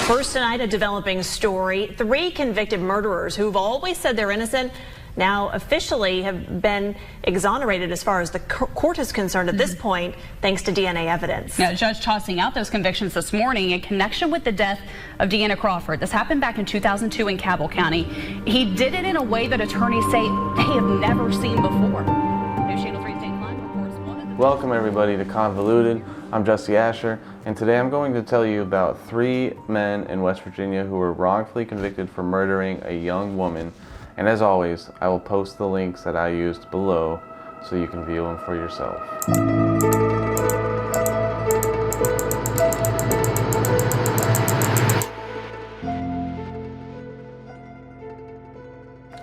First tonight, a developing story. 3 convicted murderers who've always said they're innocent now officially have been exonerated as far as the court is concerned at this point, thanks to DNA evidence. Now, a judge tossing out those convictions this morning in connection with the death of Deanna Crawford. This happened back in 2002 in Cabell County. He did it in a way that attorneys say they have news seen before. News Channel 3 State Line reports one of the... Welcome everybody to Convoluted. I'm Jesse Asher, and today I'm going to tell you about 3 men in West Virginia who were wrongfully convicted for murdering a young woman. And as always, I will post the links that I used below so you can view them for yourself.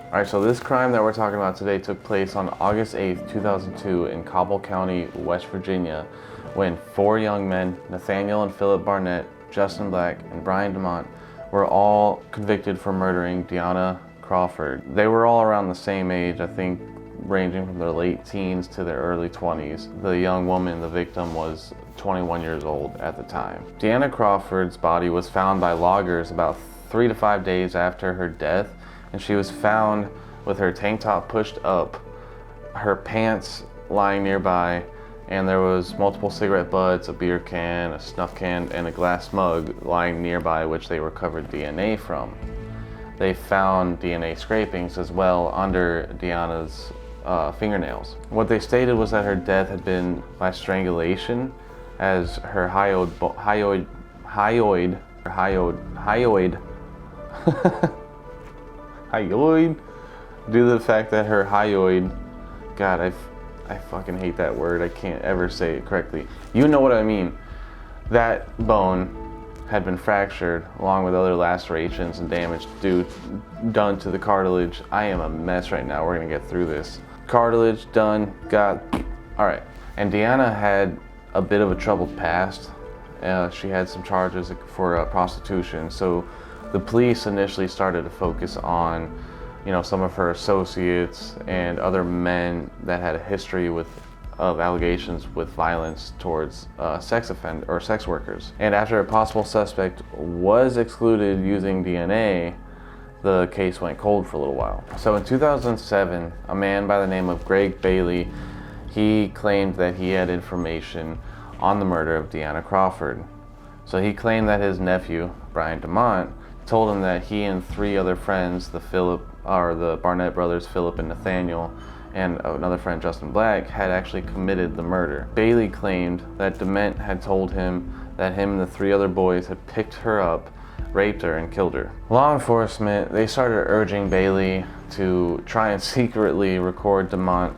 Alright, so this crime that we're talking about today took place on August 8th, 2002 in Cabell County, West Virginia, when 4 young men, Nathaniel and Phillip Barnett, Justin Black, and Brian DeMont, were all convicted for murdering Deanna Crawford. They were all around the same age, I think ranging from their late teens to their early 20s. The young woman, the victim, was 21 years old at the time. Deanna Crawford's body was found by loggers about 3 to 5 days after her death, and she was found with her tank top pushed up, her pants lying nearby, and there was multiple cigarette butts, a beer can, a snuff can, and a glass mug lying nearby which they recovered DNA from. They found DNA scrapings as well under Deanna's fingernails. What they stated was that her death had been by strangulation, as her hyoid due to the fact that her hyoid, God, I fucking hate that word. I can't ever say it correctly. You know what I mean. That bone had been fractured along with other lacerations and damage done to the cartilage. I am a mess right now. We're gonna get through this. Cartilage done, alright. And Deanna had a bit of a troubled past. She had some charges for prostitution. So the police initially started to focus on, some of her associates and other men that had a history of allegations with violence towards sex workers. And after a possible suspect was excluded using DNA, the case went cold for a little while. So in 2007, a man by the name of Greg Bailey, he claimed that he had information on the murder of Deanna Crawford. So he claimed that his nephew, Brian DeMont, told him that he and 3 other friends, the Barnett brothers, Phillip and Nathaniel, and another friend, Justin Black, had actually committed the murder. Bailey claimed that DeMont had told him that him and the 3 other boys had picked her up, raped her, and killed her. Law enforcement, they started urging Bailey to try and secretly record DeMont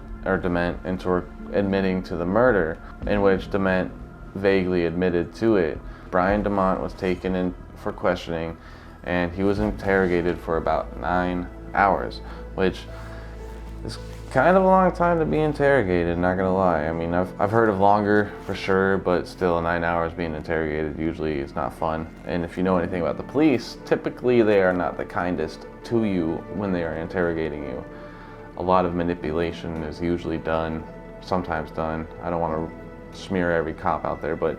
into admitting to the murder, in which DeMont vaguely admitted to it. Brian DeMont was taken in for questioning, and he was interrogated for about 9 hours, which is kind of a long time to be interrogated, not gonna lie. I mean, I've heard of longer for sure, but still 9 hours being interrogated usually is not fun. And if you know anything about the police, typically they are not the kindest to you when they are interrogating you. A lot of manipulation is usually done, sometimes done. I don't want to smear every cop out there, but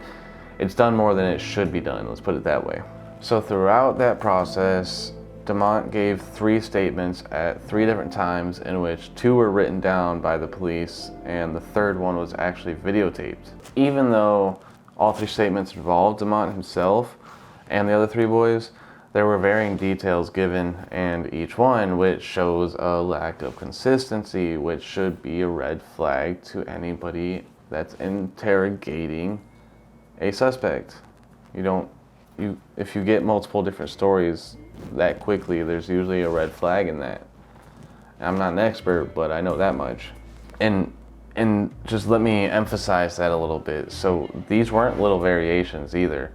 it's done more than it should be done, let's put it that way. So throughout that process, DeMont gave 3 statements at 3 different times, in which 2 were written down by the police and the 3rd one was actually videotaped. Even though all 3 statements involved DeMont himself and the other 3 boys, there were varying details given, and each one which shows a lack of consistency, which should be a red flag to anybody that's interrogating a suspect. If you get multiple different stories that quickly, there's usually a red flag in that. I'm not an expert, but I know that much. And just let me emphasize that a little bit. So these weren't little variations either.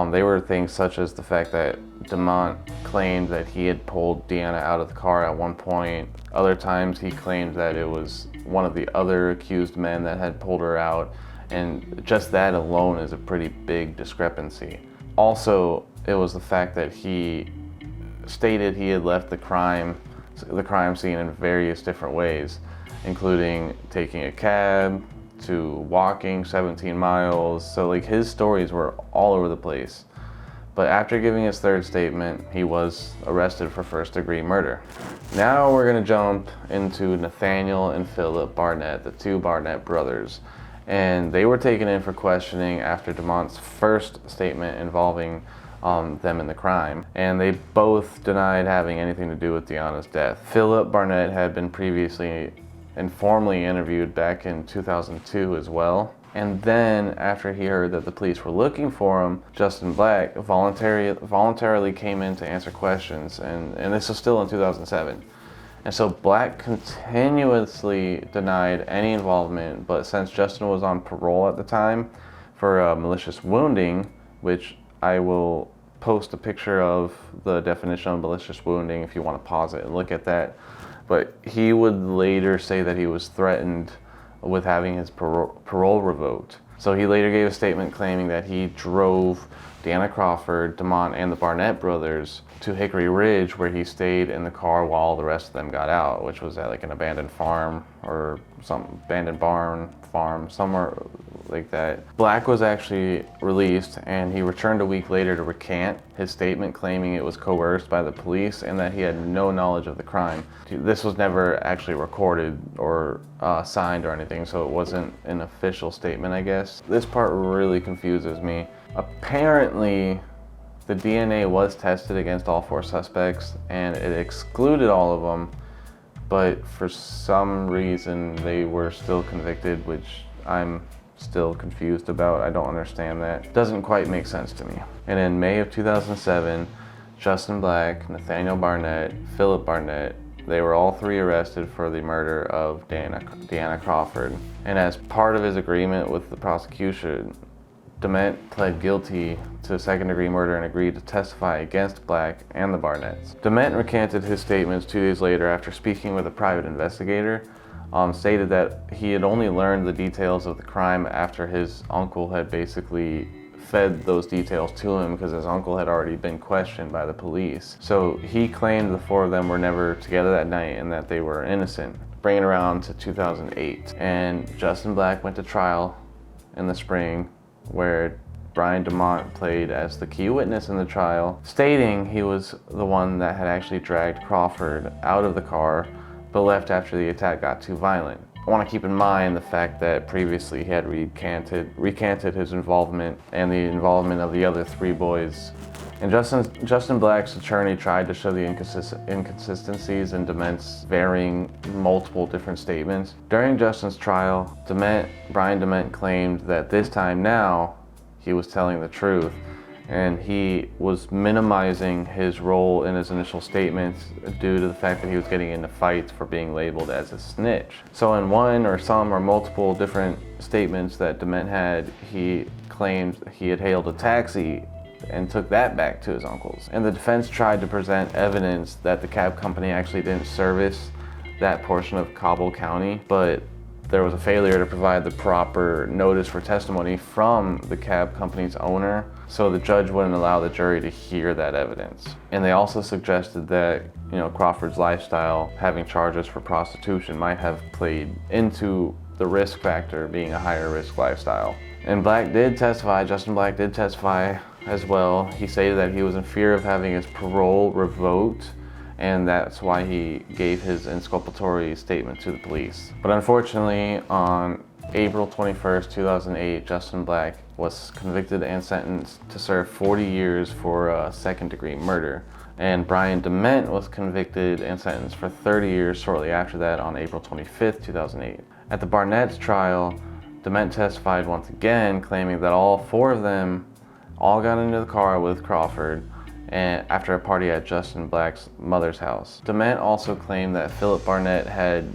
They were things such as the fact that DeMont claimed that he had pulled Deanna out of the car at one point. Other times he claimed that it was one of the other accused men that had pulled her out. And just that alone is a pretty big discrepancy. Also, it was the fact that he stated he had left the crime scene in various different ways, including taking a cab to walking 17 miles. So like his stories were all over the place. But after giving his third statement, he was arrested for first-degree murder. Now we're gonna jump into Nathaniel and Phillip Barnett, the two Barnett brothers. And they were taken in for questioning after DeMont's first statement involving them in the crime. And they both denied having anything to do with Deanna's death. Phillip Barnett had been previously informally interviewed back in 2002 as well. And then after he heard that the police were looking for him, Justin Black voluntarily came in to answer questions. And this was still in 2007. And so Black continuously denied any involvement, but since Justin was on parole at the time for malicious wounding, which I will post a picture of the definition of malicious wounding if you want to pause it and look at that. But he would later say that he was threatened with having his parole revoked. So he later gave a statement claiming that he drove Deanna Crawford, DeMont, and the Barnett brothers to Hickory Ridge, where he stayed in the car while the rest of them got out, which was at like an abandoned farm or some abandoned barn farm, somewhere like that. Black was actually released, and he returned a week later to recant his statement, claiming it was coerced by the police and that he had no knowledge of the crime. This was never actually recorded or signed or anything, so it wasn't an official statement, I guess. This part really confuses me. Apparently, the DNA was tested against all four suspects, and it excluded all of them, but for some reason they were still convicted, which I'm still confused about. I don't understand that. It doesn't quite make sense to me. And in May of 2007, Justin Black, Nathaniel Barnett, Phillip Barnett, they were all three arrested for the murder of Deanna Crawford. And as part of his agreement with the prosecution, DeMent pled guilty to second-degree murder and agreed to testify against Black and the Barnetts. DeMent recanted his statements 2 days later after speaking with a private investigator, stated that he had only learned the details of the crime after his uncle had basically fed those details to him because his uncle had already been questioned by the police. So he claimed the four of them were never together that night and that they were innocent. Bring it around to 2008, and Justin Black went to trial in the spring, where Brian DeMont played as the key witness in the trial, stating he was the one that had actually dragged Crawford out of the car, but left after the attack got too violent. I want to keep in mind the fact that previously he had recanted his involvement and the involvement of the other three boys. And Justin Black's attorney tried to show the inconsistencies in DeMent's varying multiple different statements. During Justin's trial, Brian DeMent claimed that this time now he was telling the truth, and he was minimizing his role in his initial statements due to the fact that he was getting into fights for being labeled as a snitch. So in one or some or multiple different statements that DeMent had, he claimed he had hailed a taxi and took that back to his uncle's. And the defense tried to present evidence that the cab company actually didn't service that portion of Cobble County, but there was a failure to provide the proper notice for testimony from the cab company's owner, so the judge wouldn't allow the jury to hear that evidence. And they also suggested that, Crawford's lifestyle, having charges for prostitution, might have played into the risk factor being a higher risk lifestyle. And Justin Black did testify as well. He stated that he was in fear of having his parole revoked, and that's why he gave his exculpatory statement to the police. But unfortunately, on April 21st, 2008, Justin Black was convicted and sentenced to serve 40 years for second-degree murder. And Brian DeMent was convicted and sentenced for 30 years shortly after that on April 25th, 2008. At the Barnett's trial, DeMent testified once again, claiming that all four of them all got into the car with Crawford and after a party at Justin Black's mother's house. DeMent also claimed that Phillip Barnett had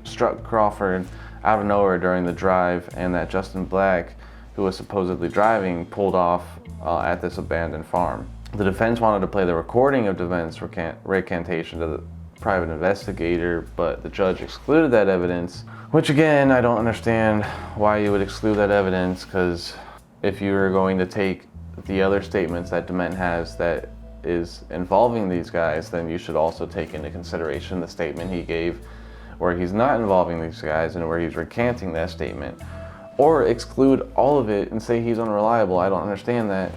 struck Crawford out of nowhere during the drive, and that Justin Black, who was supposedly driving, pulled off at this abandoned farm. The defense wanted to play the recording of DeMent's recantation to the private investigator, but the judge excluded that evidence, which again, I don't understand why you would exclude that evidence, because if you were going to take the other statements that DeMent has that is involving these guys, then you should also take into consideration the statement he gave where he's not involving these guys and where he's recanting that statement. Or exclude all of it and say he's unreliable. I don't understand that.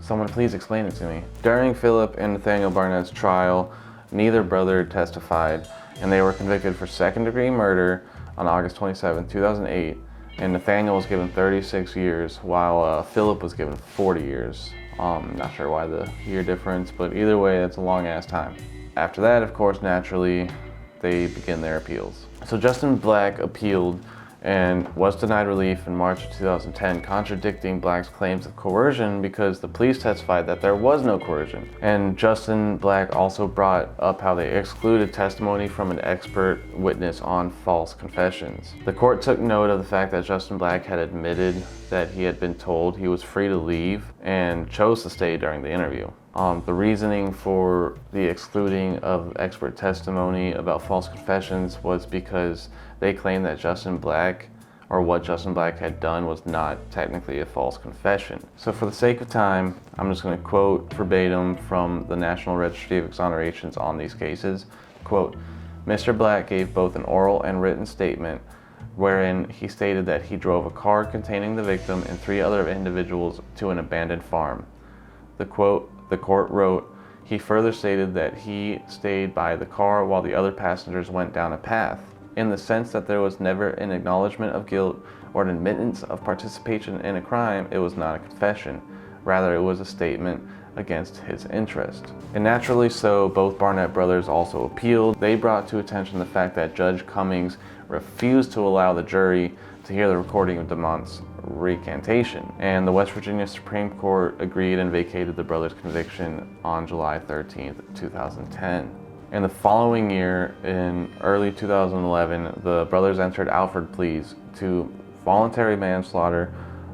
Someone please explain it to me. During Phillip and Nathaniel Barnett's trial, neither brother testified, and they were convicted for second-degree murder on August 27, 2008, and Nathaniel was given 36 years, while Phillip was given 40 years. Not sure why the year difference, but either way, it's a long-ass time. After that, of course, naturally, they begin their appeals. So Justin Black appealed and was denied relief in March of 2010, contradicting Black's claims of coercion because the police testified that there was no coercion. And Justin Black also brought up how they excluded testimony from an expert witness on false confessions. The court took note of the fact that Justin Black had admitted that he had been told he was free to leave and chose to stay during the interview. The reasoning for the excluding of expert testimony about false confessions was because they claimed that Justin Black, or what Justin Black had done, was not technically a false confession. So for the sake of time, I'm just going to quote verbatim from the National Registry of Exonerations on these cases. Quote, Mr. Black gave both an oral and written statement wherein he stated that he drove a car containing the victim and 3 other individuals to an abandoned farm. The court wrote, he further stated that he stayed by the car while the other passengers went down a path. In the sense that there was never an acknowledgement of guilt or an admittance of participation in a crime, it was not a confession. Rather, it was a statement against his interest. And naturally so, both Barnett brothers also appealed. They brought to attention the fact that Judge Cummings refused to allow the jury to hear the recording of DeMont's recantation. And the West Virginia Supreme Court agreed and vacated the brothers' conviction on July 13th, 2010. In the following year, in early 2011, the brothers entered Alford pleas to voluntary manslaughter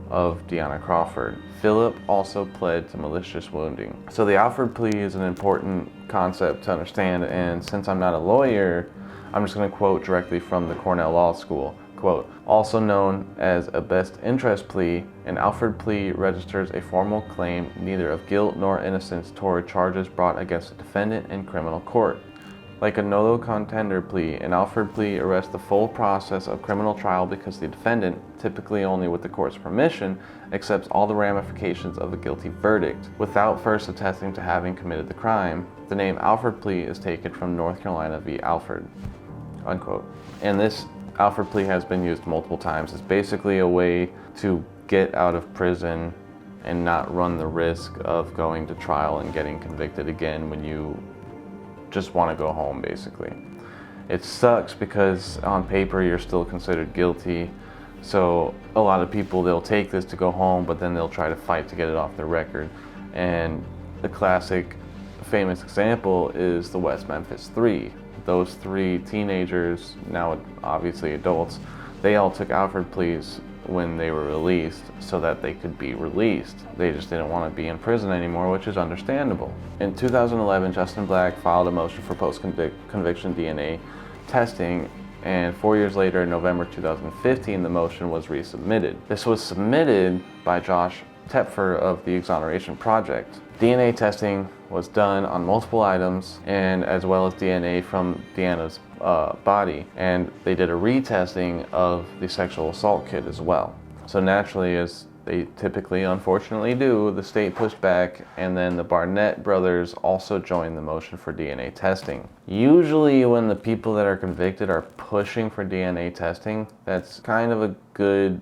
of Deanna Crawford. Phillip also pled to malicious wounding. So the Alford plea is an important concept to understand, and since I'm not a lawyer, I'm just going to quote directly from the Cornell Law School. Quote, also known as a best interest plea, an Alford plea registers a formal claim neither of guilt nor innocence toward charges brought against a defendant in criminal court. Like a nolo contender plea, an Alford plea arrests the full process of criminal trial because the defendant, typically only with the court's permission, accepts all the ramifications of a guilty verdict without first attesting to having committed the crime. The name Alford plea is taken from North Carolina v. Alford, unquote. And this Alford plea has been used multiple times. It's basically a way to get out of prison and not run the risk of going to trial and getting convicted again when you just want to go home, basically. It sucks because on paper you're still considered guilty, so a lot of people, they'll take this to go home, but then they'll try to fight to get it off their record. And the classic famous example is the West Memphis 3. Those 3 teenagers, now obviously adults, they all took Alford pleas when they were released so that they could be released. They just didn't want to be in prison anymore, which is understandable. In 2011, Justin Black filed a motion for post-conviction DNA testing, and 4 years later, in November 2015, the motion was resubmitted. This was submitted by Josh Tepfer of the Exoneration Project. DNA testing was done on multiple items, and as well as DNA from Deanna's body, and they did a retesting of the sexual assault kit as well. So naturally, as they typically unfortunately do, the state pushed back, and then the Barnett brothers also joined the motion for DNA testing. Usually when the people that are convicted are pushing for DNA testing, that's kind of a good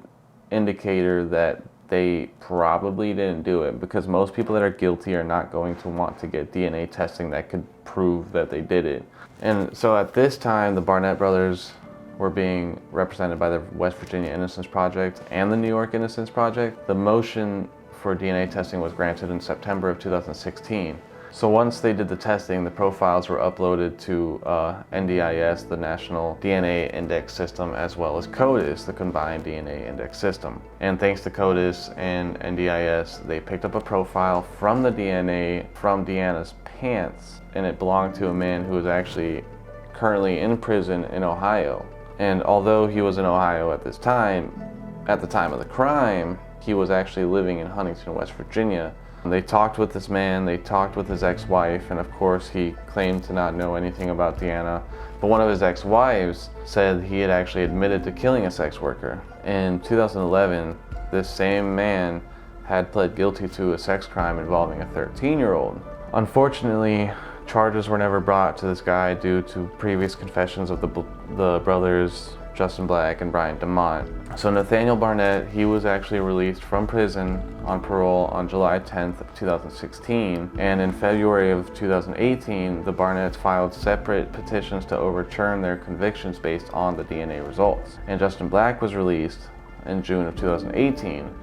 indicator that they probably didn't do it, because most people that are guilty are not going to want to get DNA testing that could prove that they did it. And so at this time, the Barnett brothers were being represented by the West Virginia Innocence Project and the New York Innocence Project. The motion for DNA testing was granted in September of 2016. So once they did the testing, the profiles were uploaded to NDIS, the National DNA Index System, as well as CODIS, the Combined DNA Index System. And thanks to CODIS and NDIS, they picked up a profile from the DNA from Deanna's pants, and it belonged to a man who is actually currently in prison in Ohio. And although he was in Ohio at the time of the crime, he was actually living in Huntington, West Virginia. They talked with this man, they talked with his ex-wife, and of course he claimed to not know anything about Deanna. But one of his ex-wives said he had actually admitted to killing a sex worker. In 2011, this same man had pled guilty to a sex crime involving a 13-year-old. Unfortunately, charges were never brought to this guy due to previous confessions of the brothers Justin Black and Brian DeMont. So Nathaniel Barnett, he was actually released from prison on parole on July 10th of 2016, and in February of 2018, the Barnetts filed separate petitions to overturn their convictions based on the DNA results. And Justin Black was released in June of 2018,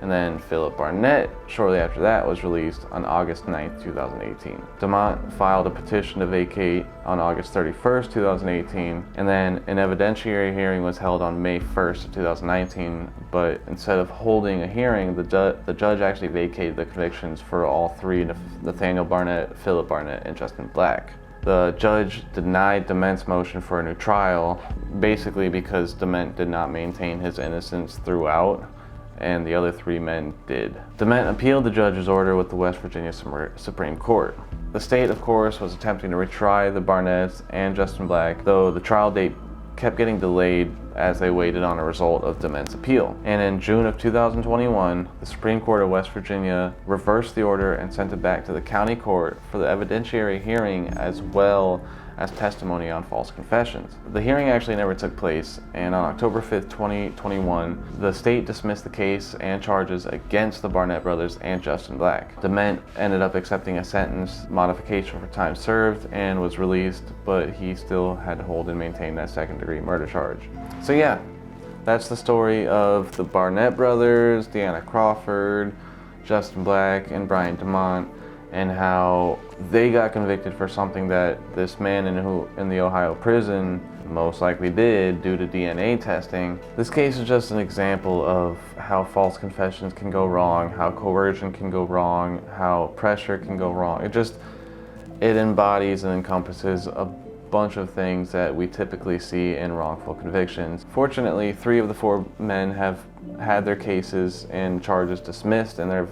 and then Phillip Barnett, shortly after that, was released on August 9th, 2018. DeMont filed a petition to vacate on August 31st, 2018, and then an evidentiary hearing was held on May 1st of 2019, but instead of holding a hearing, the judge actually vacated the convictions for all three, Nathaniel Barnett, Phillip Barnett, and Justin Black. The judge denied DeMent's motion for a new trial, basically because DeMent did not maintain his innocence throughout, and the other three men did. DeMent appealed the judge's order with the West Virginia Supreme Court. The state, of course, was attempting to retry the Barnetts and Justin Black, though the trial date kept getting delayed as they waited on a result of DeMent's appeal. And in June of 2021, the Supreme Court of West Virginia reversed the order and sent it back to the county court for the evidentiary hearing as well as testimony on false confessions. The hearing actually never took place, and on October 5th, 2021, the state dismissed the case and charges against the Barnett brothers and Justin Black. DeMent ended up accepting a sentence modification for time served and was released, but he still had to hold and maintain that second-degree murder charge. So yeah, that's the story of the Barnett brothers, Deanna Crawford, Justin Black, and Brian DeMont, and how they got convicted for something that this man in the Ohio prison most likely did due to DNA testing. This case is just an example of how false confessions can go wrong, how coercion can go wrong, how pressure can go wrong. It embodies and encompasses a bunch of things that we typically see in wrongful convictions. Fortunately, 3 of the 4 men have had their cases and charges dismissed, and they've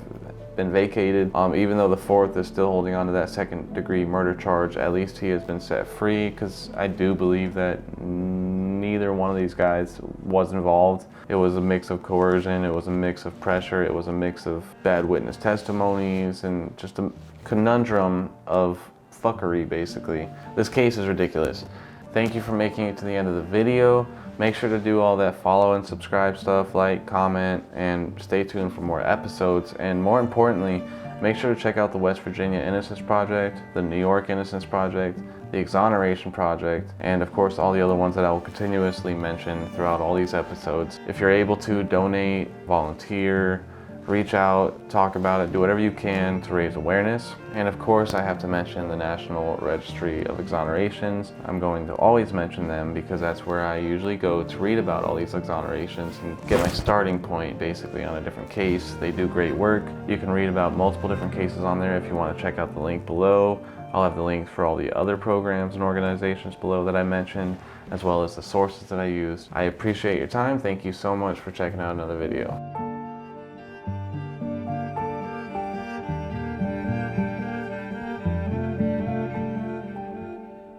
been vacated. Even though the 4th is still holding on to that second-degree murder charge, at least he has been set free, because I do believe that neither one of these guys was involved. It was a mix of coercion, it was a mix of pressure, it was a mix of bad witness testimonies, and just a conundrum of fuckery, basically. This case is ridiculous. Thank you for making it to the end of the video. Make sure to do all that follow and subscribe stuff, like, comment, and stay tuned for more episodes. And more importantly, make sure to check out the West Virginia Innocence Project, the New York Innocence Project, the Exoneration Project, and of course all the other ones that I will continuously mention throughout all these episodes. If you're able to donate, volunteer, reach out, talk about it, do whatever you can to raise awareness. And of course, I have to mention the National Registry of Exonerations. I'm going to always mention them because that's where I usually go to read about all these exonerations and get my starting point basically on a different case. They do great work. You can read about multiple different cases on there if you want to check out the link below. I'll have the links for all the other programs and organizations below that I mentioned, as well as the sources that I used. I appreciate your time. Thank you so much for checking out another video.